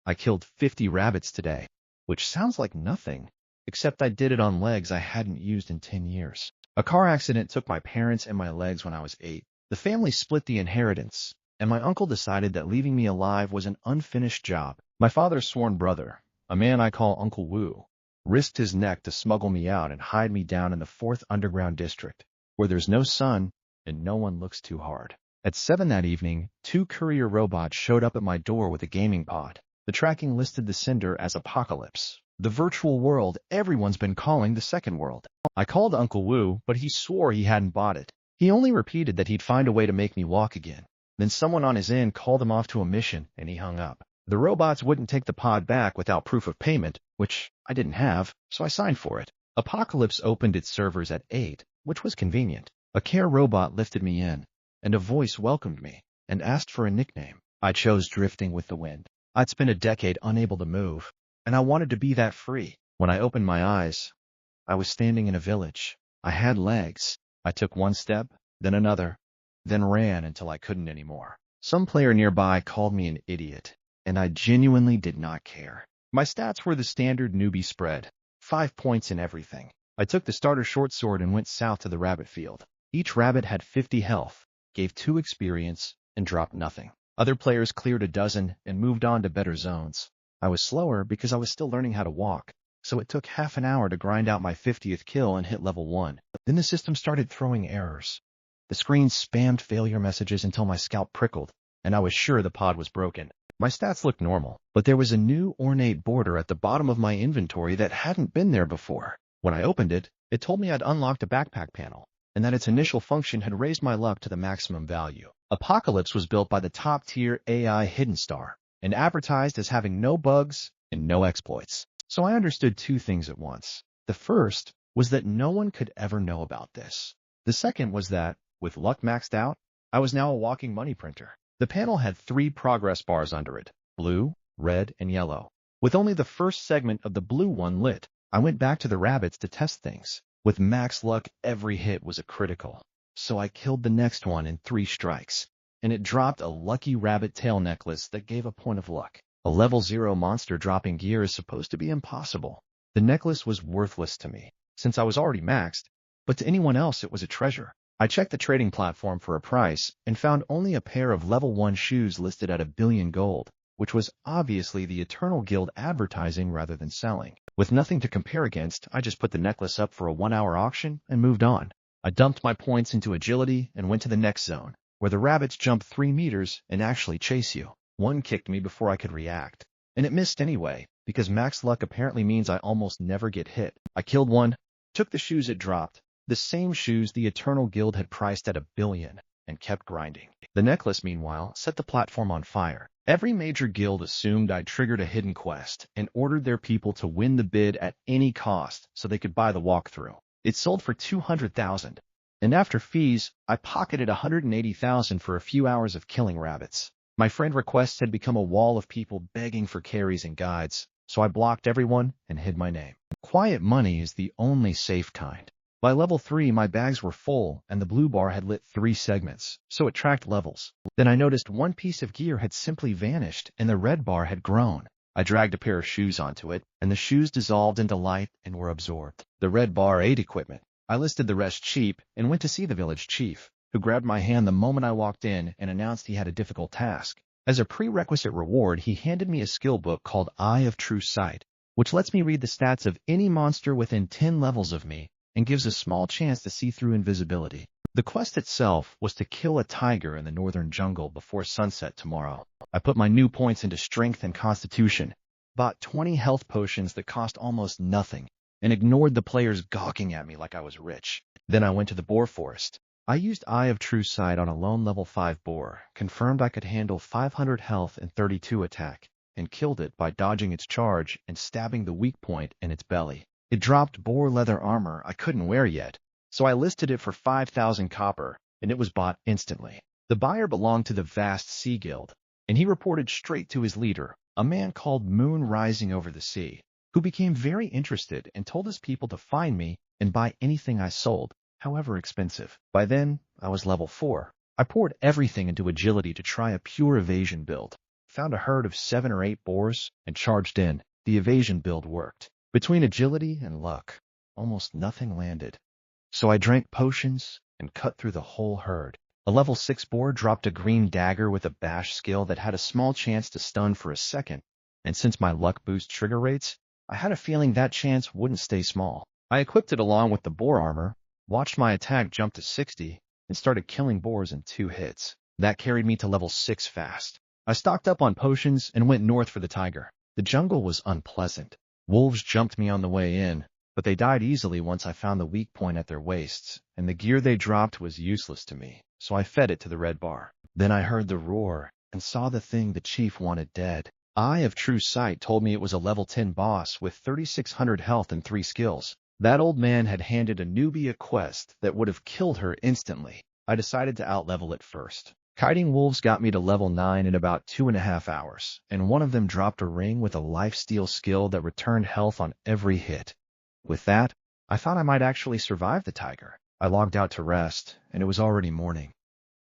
I killed 50 rabbits today, which sounds like nothing, except I did it on legs I hadn't used in 10 years. A car accident took my parents and my legs when I was 8. The family split the inheritance, and my uncle decided that leaving me alive was an unfinished job. My father's sworn brother, a man I call Uncle Wu, risked his neck to smuggle me out and hide me down in the 4th Underground District, where there's no sun and no one looks too hard. At 7 that evening, 2 courier robots showed up at my door with a gaming pod. The tracking listed the sender as Apocalypse, the virtual world everyone's been calling the second world. I called Uncle Wu, but he swore he hadn't bought it. He only repeated that he'd find a way to make me walk again. Then someone on his end called him off to a mission, and he hung up. The robots wouldn't take the pod back without proof of payment, which I didn't have, so I signed for it. Apocalypse opened its servers at 8, which was convenient. A care robot lifted me in, and a voice welcomed me and asked for a nickname. I chose Drifting with the Wind. I'd spent a decade unable to move, and I wanted to be that free. When I opened my eyes, I was standing in a village. I had legs. I took one step, then another, then ran until I couldn't anymore. Some player nearby called me an idiot, and I genuinely did not care. My stats were the standard newbie spread, 5 points in everything. I took the starter short sword and went south to the rabbit field. Each rabbit had 50 health, gave 2 experience, and dropped nothing. Other players cleared a dozen and moved on to better zones. I was slower because I was still learning how to walk, so it took half an hour to grind out my 50th kill and hit level 1. Then the system started throwing errors. The screen spammed failure messages until my scalp prickled, and I was sure the pod was broken. My stats looked normal, but there was a new ornate border at the bottom of my inventory that hadn't been there before. When I opened it, it told me I'd unlocked a backpack panel, and that its initial function had raised my luck to the maximum value. Apocalypse was built by the top-tier AI Hidden Star, and advertised as having no bugs and no exploits. So I understood 2 things at once. The first was that no one could ever know about this. The second was that, with luck maxed out, I was now a walking money printer. The panel had 3 progress bars under it, blue, red, and yellow. With only the first segment of the blue one lit, I went back to the rabbits to test things. With max luck, every hit was a critical. So I killed the next one in 3 strikes, and it dropped a lucky rabbit tail necklace that gave a point of luck. A level 0 monster dropping gear is supposed to be impossible. The necklace was worthless to me, since I was already maxed, but to anyone else it was a treasure. I checked the trading platform for a price and found only a pair of level 1 shoes listed at 1 billion gold, which was obviously the Eternal Guild advertising rather than selling. With nothing to compare against, I just put the necklace up for a 1-hour auction and moved on. I dumped my points into agility and went to the next zone, where the rabbits jump 3 meters and actually chase you. One kicked me before I could react, and it missed anyway, because max luck apparently means I almost never get hit. I killed one, took the shoes it dropped, the same shoes the Eternal Guild had priced at 1 billion, and kept grinding. The necklace, meanwhile, set the platform on fire. Every major guild assumed I'd triggered a hidden quest and ordered their people to win the bid at any cost so they could buy the walkthrough. It sold for 200,000, and after fees, I pocketed 180,000 for a few hours of killing rabbits. My friend requests had become a wall of people begging for carries and guides, so I blocked everyone and hid my name. Quiet money is the only safe kind. By level 3, my bags were full, and the blue bar had lit 3 segments, so it tracked levels. Then I noticed one piece of gear had simply vanished, and the red bar had grown. I dragged a pair of shoes onto it, and the shoes dissolved into light and were absorbed. The red bar ate equipment. I listed the rest cheap and went to see the village chief, who grabbed my hand the moment I walked in and announced he had a difficult task. As a prerequisite reward, he handed me a skill book called Eye of True Sight, which lets me read the stats of any monster within 10 levels of me and gives a small chance to see through invisibility. The quest itself was to kill a tiger in the northern jungle before sunset tomorrow. I put my new points into strength and constitution, bought 20 health potions that cost almost nothing, and ignored the players gawking at me like I was rich. Then I went to the boar forest. I used Eye of True Sight on a lone level 5 boar, confirmed I could handle 500 health and 32 attack, and killed it by dodging its charge and stabbing the weak point in its belly. It dropped boar leather armor I couldn't wear yet, so I listed it for 5,000 copper, and it was bought instantly. The buyer belonged to the vast Sea Guild, and he reported straight to his leader, a man called Moon Rising Over the Sea, who became very interested and told his people to find me and buy anything I sold, however expensive. By then, I was level 4. I poured everything into agility to try a pure evasion build. found a herd of 7 or 8 boars, and charged in. The evasion build worked. Between agility and luck, almost nothing landed. So I drank potions and cut through the whole herd. A level 6 boar dropped a green dagger with a bash skill that had a small chance to stun for a second, and since my luck boost trigger rates, I had a feeling that chance wouldn't stay small. I equipped it along with the boar armor, watched my attack jump to 60, and started killing boars in 2 hits. That carried me to level 6 fast. I stocked up on potions and went north for the tiger. The jungle was unpleasant. Wolves jumped me on the way in, but they died easily once I found the weak point at their waists, and the gear they dropped was useless to me, so I fed it to the red bar. Then I heard the roar and saw the thing the chief wanted dead. Eye of True Sight told me it was a level 10 boss with 3,600 health and 3 skills. That old man had handed a newbie a quest that would have killed her instantly. I decided to outlevel it first. Kiting wolves got me to level 9 in about 2.5 hours, and one of them dropped a ring with a lifesteal skill that returned health on every hit. With that, I thought I might actually survive the tiger. I logged out to rest, and it was already morning.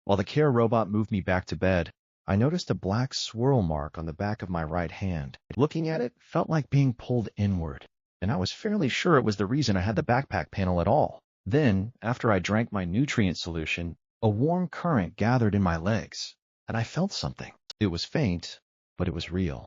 While the care robot moved me back to bed, I noticed a black swirl mark on the back of my right hand. Looking at it felt like being pulled inward, and I was fairly sure it was the reason I had the backpack panel at all. Then, after I drank my nutrient solution, a warm current gathered in my legs, and I felt something. It was faint, but it was real.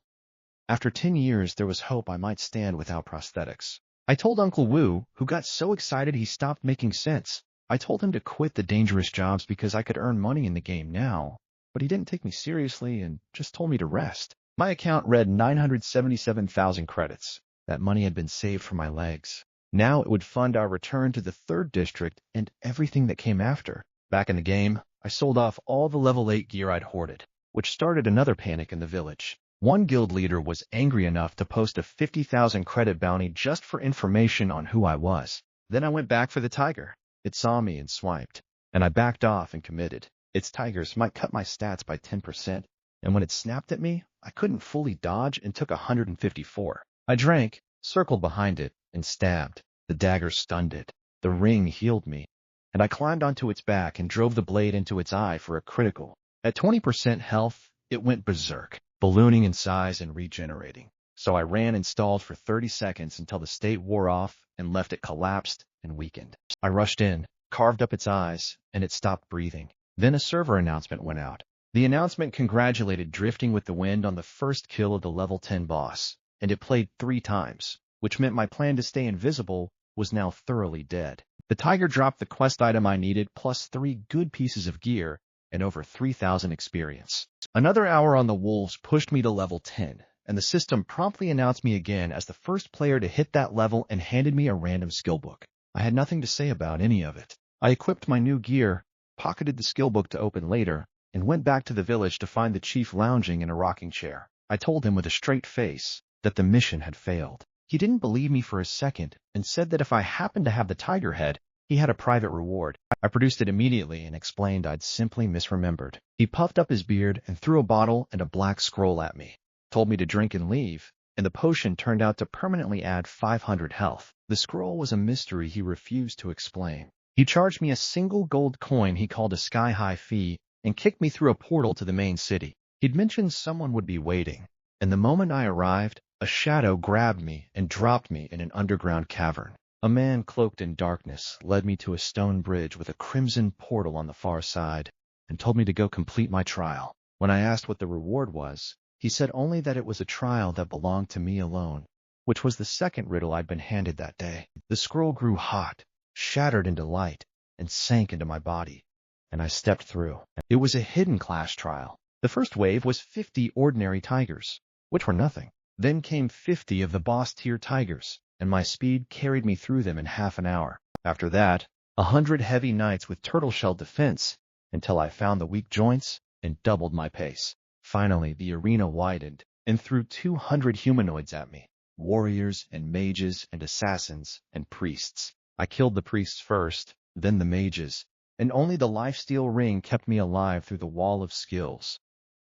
After 10 years, there was hope I might stand without prosthetics. I told Uncle Wu, who got so excited he stopped making sense. I told him to quit the dangerous jobs because I could earn money in the game now, but he didn't take me seriously and just told me to rest. My account read 977,000 credits. That money had been saved for my legs. Now it would fund our return to the 3rd district and everything that came after. Back in the game, I sold off all the level 8 gear I'd hoarded, which started another panic in the village. One guild leader was angry enough to post a 50,000 credit bounty just for information on who I was. Then I went back for the tiger. It saw me and swiped, and I backed off and committed. Its tigers might cut my stats by 10%, and when it snapped at me, I couldn't fully dodge and took 154. I drank, circled behind it, and stabbed. The dagger stunned it. The ring healed me, and I climbed onto its back and drove the blade into its eye for a critical. At 20% health, it went berserk, ballooning in size and regenerating. So I ran and stalled for 30 seconds until the state wore off and left it collapsed and weakened. I rushed in, carved up its eyes, and it stopped breathing. Then a server announcement went out. The announcement congratulated Drifting with the Wind on the first kill of the level 10 boss, and it played 3 times, which meant my plan to stay invisible was now thoroughly dead. The tiger dropped the quest item I needed plus 3 good pieces of gear and over 3,000 experience. Another hour on the wolves pushed me to level 10, and the system promptly announced me again as the first player to hit that level and handed me a random skill book. I had nothing to say about any of it. I equipped my new gear, pocketed the skill book to open later, and went back to the village to find the chief lounging in a rocking chair. I told him with a straight face that the mission had failed. He didn't believe me for a second and said that if I happened to have the tiger head, he had a private reward. I produced it immediately and explained I'd simply misremembered. He puffed up his beard and threw a bottle and a black scroll at me, told me to drink and leave, and the potion turned out to permanently add 500 health. The scroll was a mystery he refused to explain. He charged me a single gold coin he called a sky-high fee and kicked me through a portal to the main city. He'd mentioned someone would be waiting, and the moment I arrived, a shadow grabbed me and dropped me in an underground cavern. A man cloaked in darkness led me to a stone bridge with a crimson portal on the far side and told me to go complete my trial. When I asked what the reward was, he said only that it was a trial that belonged to me alone, which was the second riddle I'd been handed that day. The scroll grew hot, shattered into light, and sank into my body, and I stepped through. It was a hidden class trial. The first wave was 50 ordinary tigers, which were nothing. Then came 50 of the boss-tier tigers, and my speed carried me through them in half an hour. After that, 100 heavy knights with turtle shell defense, until I found the weak joints and doubled my pace. Finally, the arena widened and threw 200 humanoids at me, warriors and mages and assassins and priests. I killed the priests first, then the mages, and only the lifesteal ring kept me alive through the wall of skills.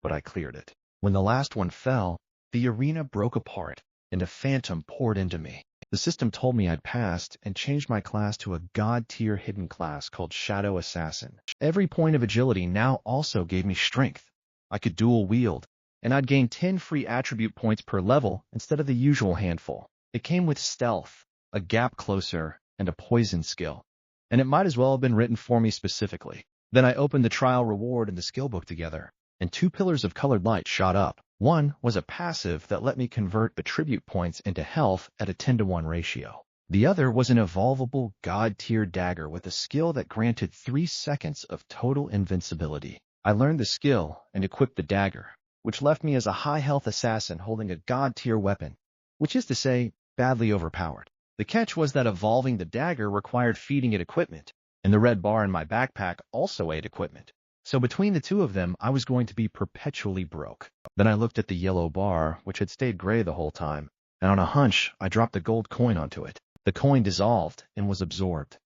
But I cleared it. When the last one fell, the arena broke apart, and a phantom poured into me. The system told me I'd passed and changed my class to a god-tier hidden class called Shadow Assassin. Every point of agility now also gave me strength. I could dual wield, and I'd gain 10 free attribute points per level instead of the usual handful. It came with stealth, a gap closer, and a poison skill, and it might as well have been written for me specifically. Then I opened the trial reward and the skill book together, and two pillars of colored light shot up. One was a passive that let me convert attribute points into health at a 10-to-1 ratio. The other was an evolvable god-tier dagger with a skill that granted 3 seconds of total invincibility. I learned the skill and equipped the dagger, which left me as a high-health assassin holding a god-tier weapon, which is to say, badly overpowered. The catch was that evolving the dagger required feeding it equipment, and the red bar in my backpack also ate equipment. So between the two of them, I was going to be perpetually broke. Then I looked at the yellow bar, which had stayed gray the whole time, and on a hunch, I dropped a gold coin onto it. The coin dissolved and was absorbed.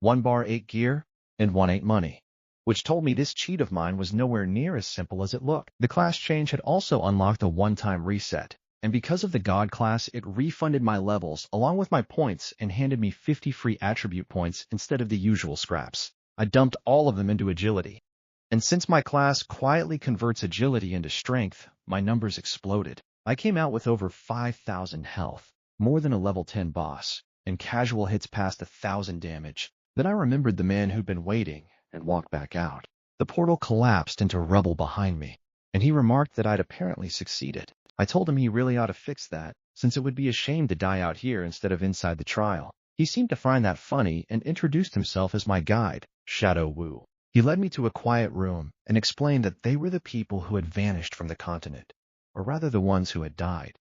1 bar ate gear, and 1 ate money, which told me this cheat of mine was nowhere near as simple as it looked. The class change had also unlocked a one-time reset, and because of the God class, it refunded my levels along with my points and handed me 50 free attribute points instead of the usual scraps. I dumped all of them into agility. And since my class quietly converts agility into strength, my numbers exploded. I came out with over 5,000 health, more than a level 10 boss, and casual hits past 1,000 damage. Then I remembered the man who'd been waiting and walked back out. The portal collapsed into rubble behind me, and he remarked that I'd apparently succeeded. I told him he really ought to fix that, since it would be a shame to die out here instead of inside the trial. He seemed to find that funny and introduced himself as my guide, Shadow Wu. He led me to a quiet room and explained that they were the people who had vanished from the continent, or rather the ones who had died,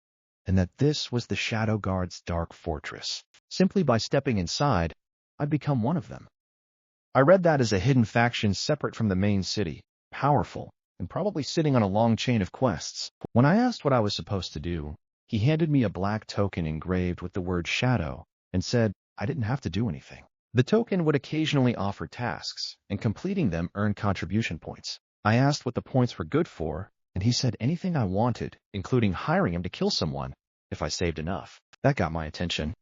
and that this was the Shadow Guard's dark fortress. Simply by stepping inside, I'd become one of them. I read that as a hidden faction separate from the main city, powerful, and probably sitting on a long chain of quests. When I asked what I was supposed to do, he handed me a black token engraved with the word Shadow and said I didn't have to do anything. The token would occasionally offer tasks, and completing them earned contribution points. I asked what the points were good for, and he said anything I wanted, including hiring him to kill someone, if I saved enough. That got my attention.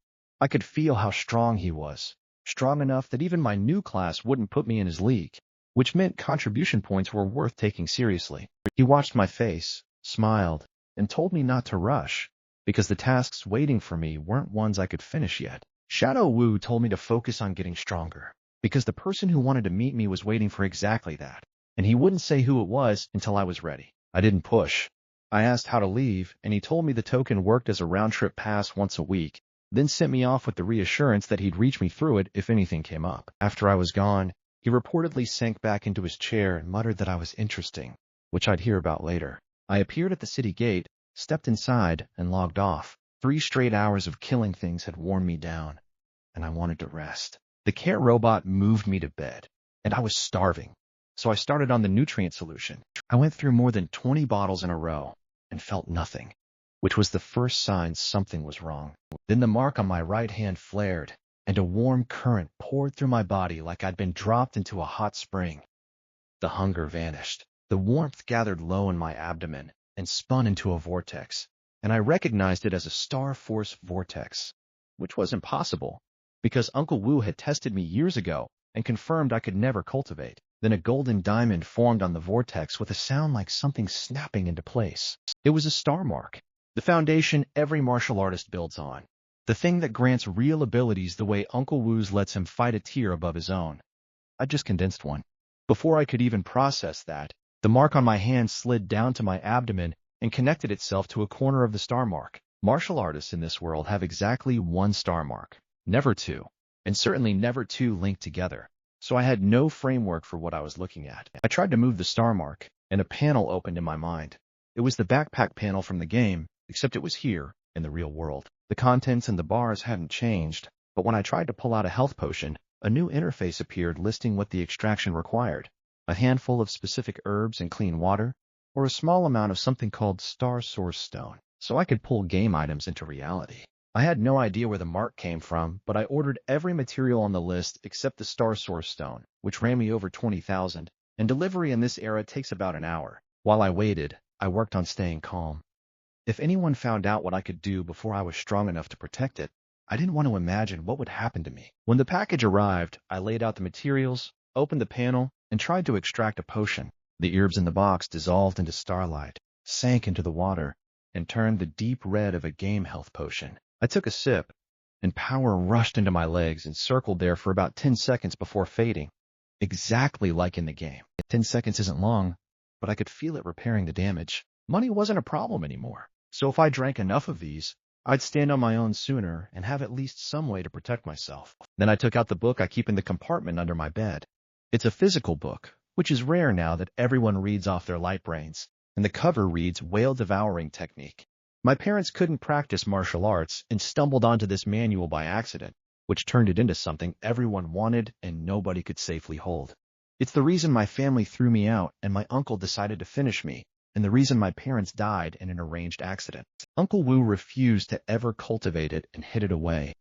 I could feel how strong he was, strong enough that even my new class wouldn't put me in his league, which meant contribution points were worth taking seriously. He watched my face, smiled, and told me not to rush, because the tasks waiting for me weren't ones I could finish yet. Shadow Wu told me to focus on getting stronger, because the person who wanted to meet me was waiting for exactly that, and he wouldn't say who it was until I was ready. I didn't push. I asked how to leave, and he told me the token worked as a round-trip pass once a week, then sent me off with the reassurance that he'd reach me through it if anything came up. After I was gone, he reportedly sank back into his chair and muttered that I was interesting, which I'd hear about later. I appeared at the city gate, stepped inside, and logged off. 3 straight hours of killing things had worn me down, and I wanted to rest. The care robot moved me to bed, and I was starving, so I started on the nutrient solution. I went through more than 20 bottles in a row and felt nothing, which was the first sign something was wrong. Then the mark on my right hand flared, and a warm current poured through my body like I'd been dropped into a hot spring. The hunger vanished. The warmth gathered low in my abdomen and spun into a vortex, and I recognized it as a Star Force vortex, which was impossible, because Uncle Wu had tested me years ago and confirmed I could never cultivate. Then a golden diamond formed on the vortex with a sound like something snapping into place. It was a star mark, the foundation every martial artist builds on, the thing that grants real abilities the way Uncle Wu's lets him fight a tier above his own. I just condensed one. Before I could even process that, the mark on my hand slid down to my abdomen and connected itself to a corner of the star mark. Martial artists in this world have exactly 1 star mark, never 2, and certainly never 2 linked together. So I had no framework for what I was looking at. I tried to move the star mark, and a panel opened in my mind. It was the backpack panel from the game, except it was here, in the real world. The contents and the bars hadn't changed, but when I tried to pull out a health potion, a new interface appeared listing what the extraction required: a handful of specific herbs and clean water, or a small amount of something called Star Source Stone, so I could pull game items into reality. I had no idea where the mark came from, but I ordered every material on the list except the Star Source Stone, which ran me over 20,000, and delivery in this era takes about an hour. While I waited, I worked on staying calm. If anyone found out what I could do before I was strong enough to protect it, I didn't want to imagine what would happen to me. When the package arrived, I laid out the materials, opened the panel, and tried to extract a potion. The herbs in the box dissolved into starlight, sank into the water, and turned the deep red of a game health potion. I took a sip, and power rushed into my legs and circled there for about 10 seconds before fading, exactly like in the game. 10 seconds isn't long, but I could feel it repairing the damage. Money wasn't a problem anymore, so if I drank enough of these, I'd stand on my own sooner and have at least some way to protect myself. Then I took out the book I keep in the compartment under my bed. It's a physical book, which is rare now that everyone reads off their light brains, and the cover reads Whale Devouring Technique. My parents couldn't practice martial arts and stumbled onto this manual by accident, which turned it into something everyone wanted and nobody could safely hold. It's the reason my family threw me out and my uncle decided to finish me, and the reason my parents died in an arranged accident. Uncle Wu refused to ever cultivate it and hid it away,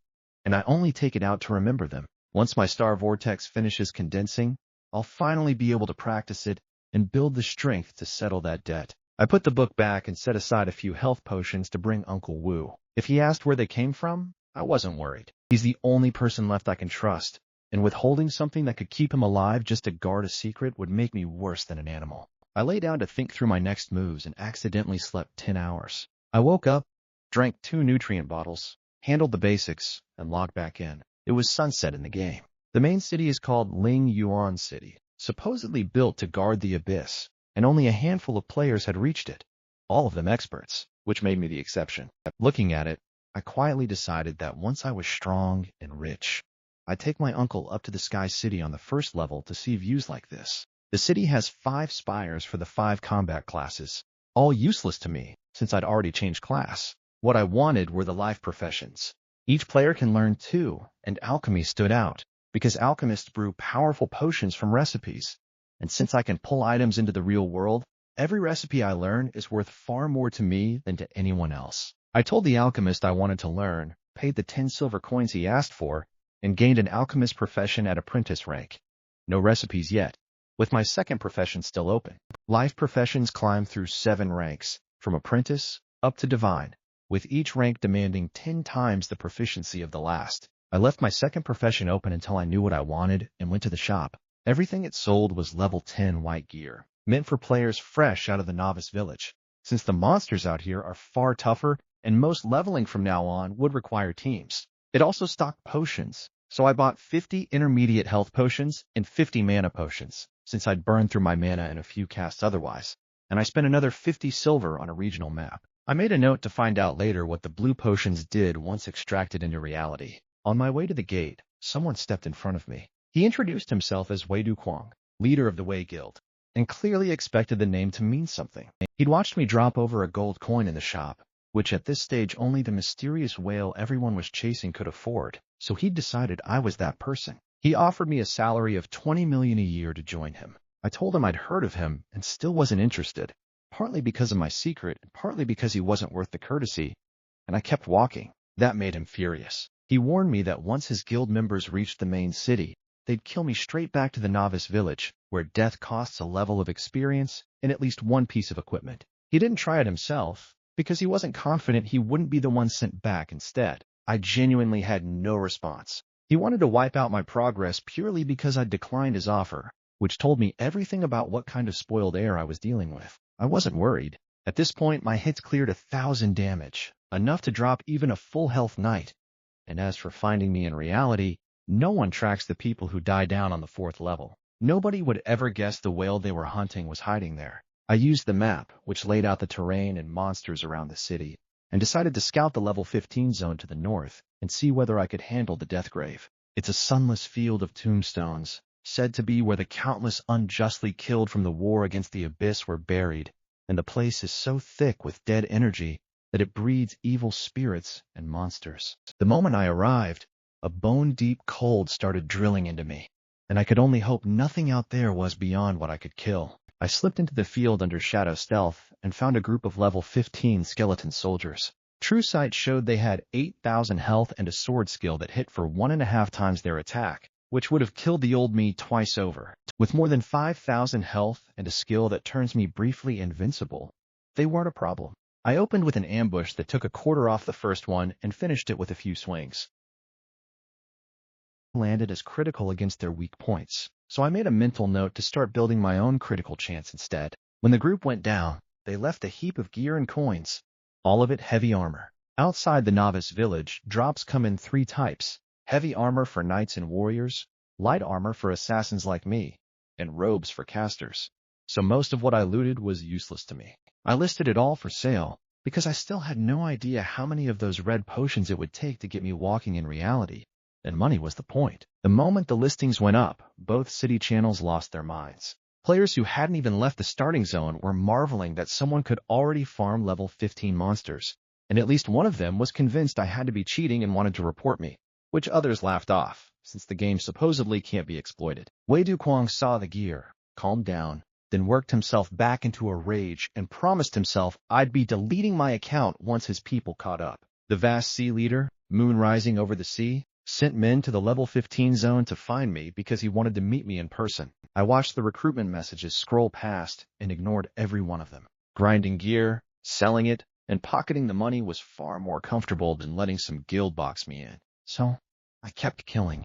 and I only take it out to remember them. Once my star vortex finishes condensing, I'll finally be able to practice it and build the strength to settle that debt. I put the book back and set aside a few health potions to bring Uncle Wu. If he asked where they came from, I wasn't worried. He's the only person left I can trust, and withholding something that could keep him alive just to guard a secret would make me worse than an animal. I lay down to think through my next moves and accidentally slept 10 hours. I woke up, drank 2 nutrient bottles, handled the basics, and logged back in. It was sunset in the game. The main city is called Ling Yuan City, supposedly built to guard the abyss, and only a handful of players had reached it, all of them experts, which made me the exception. Looking at it, I quietly decided that once I was strong and rich, I'd take my uncle up to the Sky City on the first level to see views like this. The city has 5 spires for the 5 combat classes, all useless to me since I'd already changed class. What I wanted were the life professions. Each player can learn 2, and alchemy stood out, because alchemists brew powerful potions from recipes. And since I can pull items into the real world, every recipe I learn is worth far more to me than to anyone else. I told the alchemist I wanted to learn, paid the 10 silver coins he asked for, and gained an alchemist profession at apprentice rank. No recipes yet, with my second profession still open. Life professions climb through 7 ranks, from apprentice up to divine, with each rank demanding 10 times the proficiency of the last. I left my second profession open until I knew what I wanted and went to the shop. Everything it sold was level 10 white gear, meant for players fresh out of the novice village, since the monsters out here are far tougher and most leveling from now on would require teams. It also stocked potions, so I bought 50 intermediate health potions and 50 mana potions, since I'd burned through my mana in a few casts otherwise, and I spent another 50 silver on a regional map. I made a note to find out later what the blue potions did once extracted into reality. On my way to the gate, someone stepped in front of me. He introduced himself as Wei Duquang, leader of the Wei Guild, and clearly expected the name to mean something. He'd watched me drop over a gold coin in the shop, which at this stage only the mysterious whale everyone was chasing could afford, so he'd decided I was that person. He offered me a salary of 20 million a year to join him. I told him I'd heard of him and still wasn't interested, partly because of my secret and partly because he wasn't worth the courtesy, and I kept walking. That made him furious. He warned me that once his guild members reached the main city, they'd kill me straight back to the novice village, where death costs a level of experience and at least 1 piece of equipment. He didn't try it himself, because he wasn't confident he wouldn't be the one sent back instead. I genuinely had no response. He wanted to wipe out my progress purely because I'd declined his offer, which told me everything about what kind of spoiled air I was dealing with. I wasn't worried. At this point, my hits cleared 1,000 damage, enough to drop even a full health knight. And as for finding me in reality, no one tracks the people who die down on the 4th level. Nobody would ever guess the whale they were hunting was hiding there. I used the map, which laid out the terrain and monsters around the city, and decided to scout the level 15 zone to the north and see whether I could handle the Deathgrave. It's a sunless field of tombstones, said to be where the countless unjustly killed from the war against the Abyss were buried, and the place is so thick with dead energy that it breeds evil spirits and monsters. The moment I arrived, a bone-deep cold started drilling into me, and I could only hope nothing out there was beyond what I could kill. I slipped into the field under Shadow Stealth and found a group of level 15 skeleton soldiers. True Sight showed they had 8,000 health and a sword skill that hit for 1.5 times their attack, which would have killed the old me twice over. With more than 5,000 health and a skill that turns me briefly invincible, they weren't a problem. I opened with an ambush that took a quarter off the first one and finished it with a few swings. Landed as critical against their weak points, so I made a mental note to start building my own critical chance instead. When the group went down, they left a heap of gear and coins, all of it heavy armor. Outside the novice village, drops come in 3 types: heavy armor for knights and warriors, light armor for assassins like me, and robes for casters. So most of what I looted was useless to me. I listed it all for sale, because I still had no idea how many of those red potions it would take to get me walking in reality, and money was the point. The moment the listings went up, both city channels lost their minds. Players who hadn't even left the starting zone were marveling that someone could already farm level 15 monsters, and at least one of them was convinced I had to be cheating and wanted to report me, which others laughed off, since the game supposedly can't be exploited. Wei Duquang saw the gear, calmed down, then worked himself back into a rage and promised himself I'd be deleting my account once his people caught up. The vast sea leader, moon rising over the sea, sent men to the level 15 zone to find me because he wanted to meet me in person. I watched the recruitment messages scroll past and ignored every one of them. Grinding gear, selling it, and pocketing the money was far more comfortable than letting some guild box me in. So, I kept killing.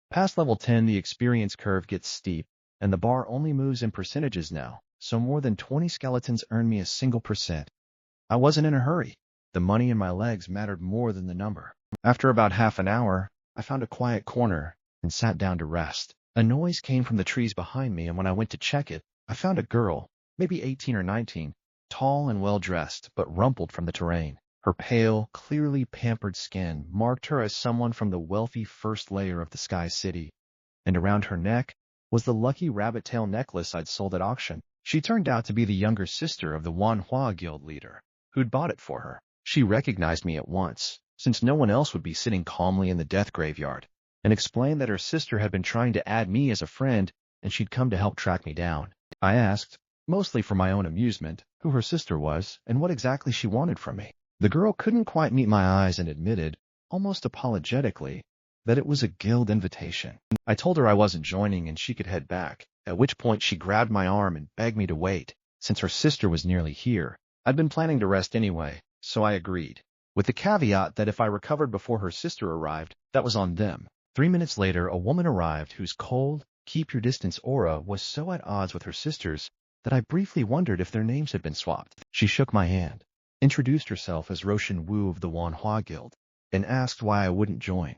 Past level 10, the experience curve gets steep, and the bar only moves in percentages now, so more than 20 skeletons earn me a single %. I wasn't in a hurry. The money in my legs mattered more than the number. After about half an hour, I found a quiet corner and sat down to rest. A noise came from the trees behind me, and when I went to check it, I found a girl, maybe 18 or 19, tall and well-dressed, but rumpled from the terrain. Her pale, clearly pampered skin marked her as someone from the wealthy first layer of the Sky City, and around her neck was the lucky rabbit tail necklace I'd sold at auction. She turned out to be the younger sister of the Wanhua guild leader, who'd bought it for her. She recognized me at once, since no one else would be sitting calmly in the death graveyard, and explained that her sister had been trying to add me as a friend, and she'd come to help track me down. I asked, mostly for my own amusement, who her sister was and what exactly she wanted from me. The girl couldn't quite meet my eyes and admitted, almost apologetically, that it was a guild invitation. I told her I wasn't joining and she could head back, at which point she grabbed my arm and begged me to wait, since her sister was nearly here. I'd been planning to rest anyway, so I agreed, with the caveat that if I recovered before her sister arrived, that was on them. 3 minutes later, a woman arrived whose cold, keep-your-distance aura was so at odds with her sister's that I briefly wondered if their names had been swapped. She shook my hand, introduced herself as Roshan Wu of the Wanhua Guild, and asked why I wouldn't join.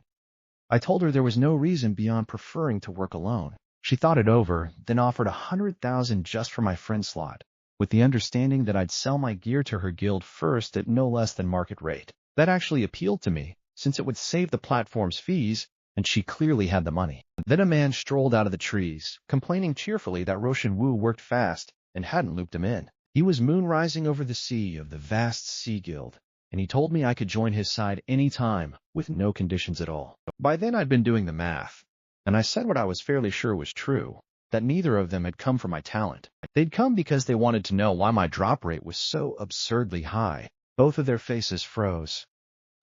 I told her there was no reason beyond preferring to work alone. She thought it over, then offered 100,000 just for my friend slot, with the understanding that I'd sell my gear to her guild first at no less than market rate. That actually appealed to me, since it would save the platform's fees, and she clearly had the money. Then a man strolled out of the trees, complaining cheerfully that Roshan Wu worked fast and hadn't looped him in. He was moon rising over the sea of the vast Sea Guild, and he told me I could join his side any time, with no conditions at all. By then I'd been doing the math, and I said what I was fairly sure was true, that neither of them had come for my talent. They'd come because they wanted to know why my drop rate was so absurdly high. Both of their faces froze.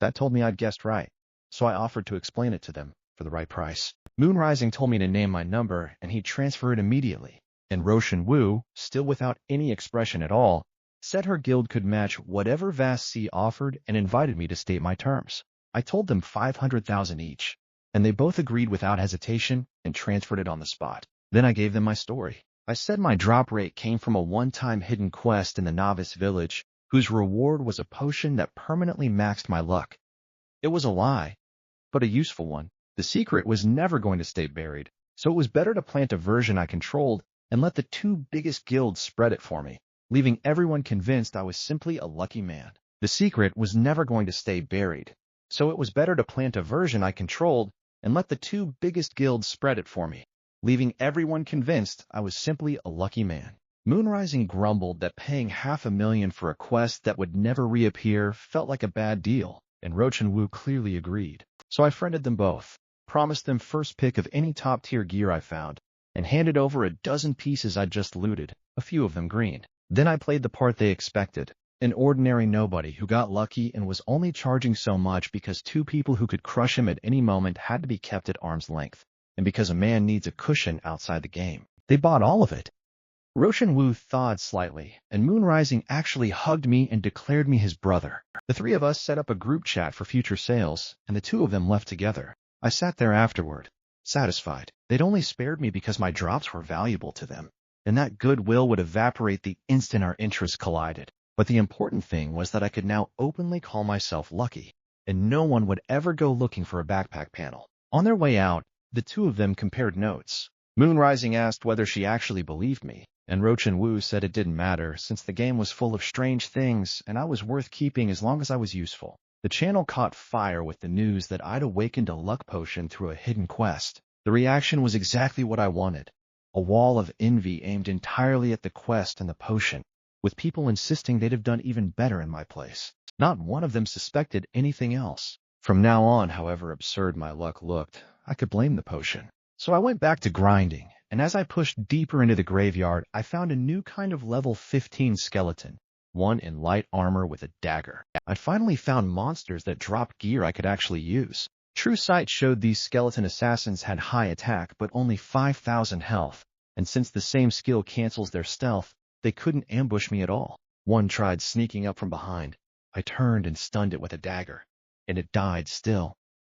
That told me I'd guessed right, so I offered to explain it to them for the right price. Moonrising told me to name my number, and he'd transfer it immediately. And Roshan Wu, still without any expression at all, said her guild could match whatever Vast Sea offered and invited me to state my terms. I told them 500,000 each, and they both agreed without hesitation and transferred it on the spot. Then I gave them my story. I said my drop rate came from a one-time hidden quest in the novice village, whose reward was a potion that permanently maxed my luck. It was a lie, but a useful one. The secret was never going to stay buried, so it was better to plant a version I controlled and let the 2 biggest guilds spread it for me, leaving everyone convinced I was simply a lucky man. The secret was never going to stay buried, so it was better to plant a version I controlled and let the 2 biggest guilds spread it for me, leaving everyone convinced I was simply a lucky man. Moonrising grumbled that paying $500,000 for a quest that would never reappear felt like a bad deal, and Roshan Wu clearly agreed. So I friended them both, promised them first pick of any top-tier gear I found, and handed over a dozen pieces I'd just looted, a few of them green. Then I played the part they expected, an ordinary nobody who got lucky and was only charging so much because 2 people who could crush him at any moment had to be kept at arm's length, and because a man needs a cushion outside the game. They bought all of it. Roshan Wu thawed slightly, and Moonrising actually hugged me and declared me his brother. The 3 of us set up a group chat for future sales, and the 2 of them left together. I sat there afterward, satisfied. They'd only spared me because my drops were valuable to them. and that goodwill would evaporate the instant our interests collided. But the important thing was that I could now openly call myself lucky, and no one would ever go looking for a backpack panel. On their way out, the two of them compared notes. Moonrising asked whether she actually believed me, and Rochin Wu said it didn't matter since the game was full of strange things and I was worth keeping as long as I was useful. The channel caught fire with the news that I'd awakened a luck potion through a hidden quest. The reaction was exactly what I wanted. A wall of envy aimed entirely at the quest and the potion, with people insisting they'd have done even better in my place. Not one of them suspected anything else. From now on, however absurd my luck looked, I could blame the potion. So I went back to grinding, and as I pushed deeper into the graveyard, I found a new kind of level 15 skeleton, one in light armor with a dagger. I'd finally found monsters that dropped gear I could actually use. True Sight showed these skeleton assassins had high attack but only 5,000 health, and since the same skill cancels their stealth, they couldn't ambush me at all. One tried sneaking up from behind. I turned and stunned it with a dagger, and it died still,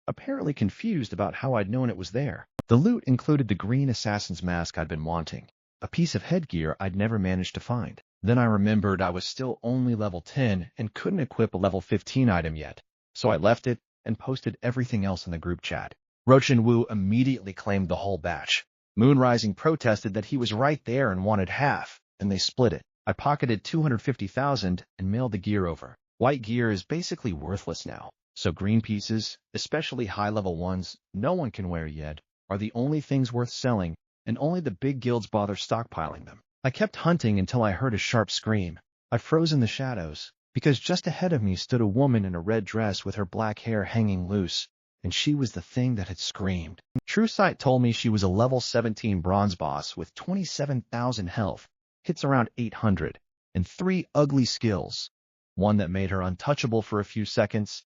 apparently confused about how I'd known it was there. The loot included the green assassin's mask I'd been wanting, a piece of headgear I'd never managed to find. Then I remembered I was still only level 10 and couldn't equip a level 15 item yet, so I left it and posted everything else in the group chat. Rochin Wu immediately claimed the whole batch. Moonrising protested that he was right there and wanted half, and they split it. I pocketed 250,000 and mailed the gear over. White gear is basically worthless now, so green pieces, especially high-level ones no one can wear yet, are the only things worth selling, and only the big guilds bother stockpiling them. I kept hunting until I heard a sharp scream. I froze in the shadows, because just ahead of me stood a woman in a red dress with her black hair hanging loose, and she was the thing that had screamed. True Sight told me she was a level 17 bronze boss with 27,000 health, hits around 800, and 3 ugly skills. One that made her untouchable for a few seconds,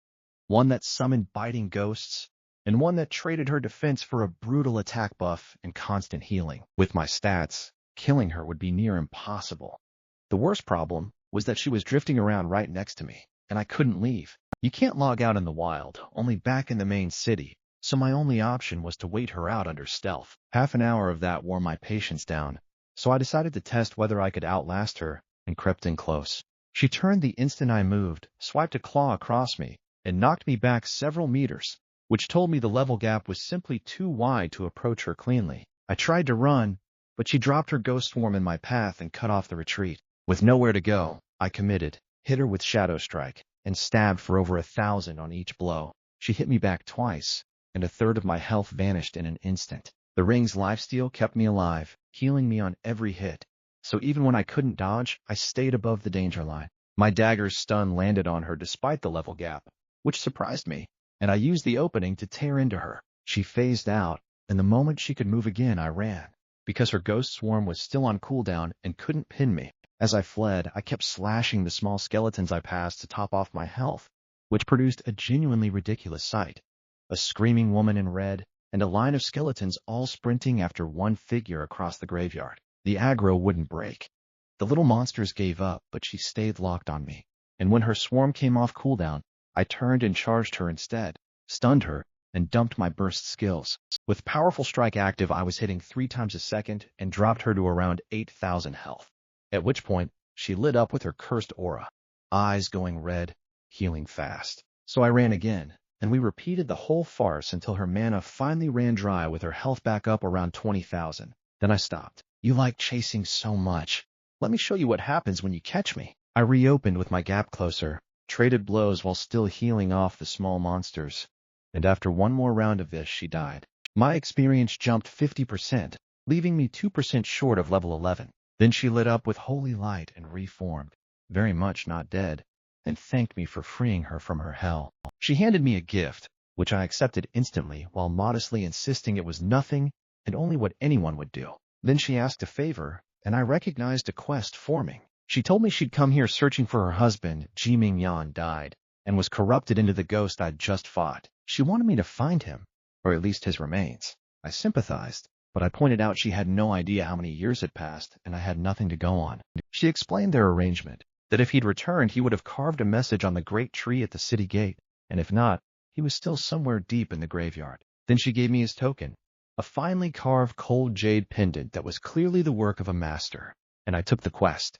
one that summoned biting ghosts, and one that traded her defense for a brutal attack buff and constant healing. With my stats, killing her would be near impossible. The worst problem was that she was drifting around right next to me, and I couldn't leave. You can't log out in the wild, only back in the main city, so my only option was to wait her out under stealth. Half an hour of that wore my patience down, so I decided to test whether I could outlast her and crept in close. She turned the instant I moved, swiped a claw across me, and knocked me back several meters, which told me the level gap was simply too wide to approach her cleanly. I tried to run, but she dropped her ghost swarm in my path and cut off the retreat. With nowhere to go, I committed, hit her with Shadow Strike, and stabbed for over 1,000 on each blow. She hit me back twice, and a third of my health vanished in an instant. The ring's lifesteal kept me alive, healing me on every hit, so even when I couldn't dodge, I stayed above the danger line. My dagger's stun landed on her despite the level gap, which surprised me, and I used the opening to tear into her. She phased out, and the moment she could move again, I ran, because her ghost swarm was still on cooldown and couldn't pin me. As I fled, I kept slashing the small skeletons I passed to top off my health, which produced a genuinely ridiculous sight. A screaming woman in red, and a line of skeletons all sprinting after one figure across the graveyard. The aggro wouldn't break. The little monsters gave up, but she stayed locked on me, and when her swarm came off cooldown, I turned and charged her instead, stunned her, and dumped my burst skills. With Powerful Strike active, I was hitting 3 times a second and dropped her to around 8,000 health. At which point, she lit up with her cursed aura, eyes going red, healing fast. So I ran again, and we repeated the whole farce until her mana finally ran dry with her health back up around 20,000. Then I stopped. You like chasing so much. Let me show you what happens when you catch me. I reopened with my gap closer, traded blows while still healing off the small monsters, and after one more round of this, she died. My experience jumped 50%, leaving me 2% short of level 11. Then she lit up with holy light and reformed, very much not dead, and thanked me for freeing her from her hell. She handed me a gift, which I accepted instantly while modestly insisting it was nothing and only what anyone would do. Then she asked a favor, and I recognized a quest forming. She told me she'd come here searching for her husband, Ji Mingyan, died, and was corrupted into the ghost I'd just fought. She wanted me to find him, or at least his remains. I sympathized, but I pointed out she had no idea how many years had passed, and I had nothing to go on. She explained their arrangement, that if he'd returned, he would have carved a message on the great tree at the city gate, and if not, he was still somewhere deep in the graveyard. Then she gave me his token, a finely carved cold jade pendant that was clearly the work of a master, and I took the quest.